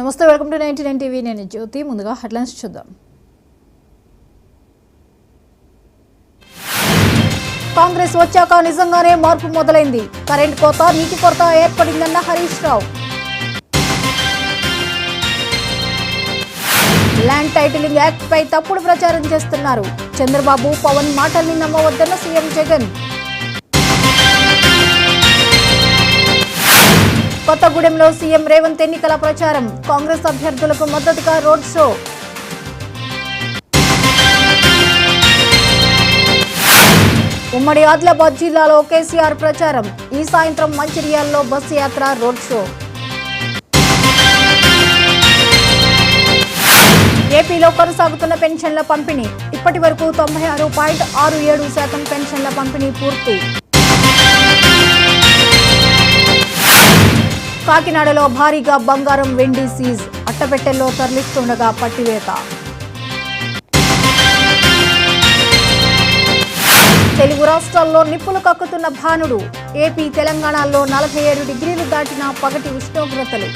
నమస్తే, welcome to 99 TV. నేను జ్యోతి. ముందుగా హెడ్లైన్స్ చూద్దాం. కాంగ్రెస్ వచ్చాక నిజంగానే మార్పు మొదలైంది. కరెంట్ కోత, నీటి కొరత ఏర్పడిందన్న Harish Rao. Land titling act పై తప్పుడు ప్రచారం చేస్తున్నారు. చంద్రబాబు, పవన్ మాటల్ని నమ్మవద్దన్న సీఎం జగన్. కొత్తగూడెంలో సీఎం రేవంత్ ఎన్నికల ప్రచారం. కాంగ్రెస్ అభ్యర్థులకు మద్దతుగా రోడ్ షో. ఉమ్మడి ఆదిలాబాద్ జిల్లాలో కేసీఆర్ ప్రచారం. ఈ సాయంత్రం మంచిర్యాలలో బస్సు యాత్ర, రోడ్ షో. ఏపీలో కొనసాగుతున్న పెన్షన్ల పంపిణీ. ఇప్పటి వరకు 96.67% పెన్షన్ల పంపిణీ పూర్తి. కాకినాడలో భారీగా బంగారం, వెండి సీజ్. అట్టపెట్టెల్లో తరలిస్తుండగా పట్టివేత. తెలుగు రాష్ట్రాల్లో నిప్పులు కక్కుతున్న భానుడు. ఏపీ, తెలంగాణలో 47 డిగ్రీలు దాటిన పగటి ఉష్ణోగ్రతలు.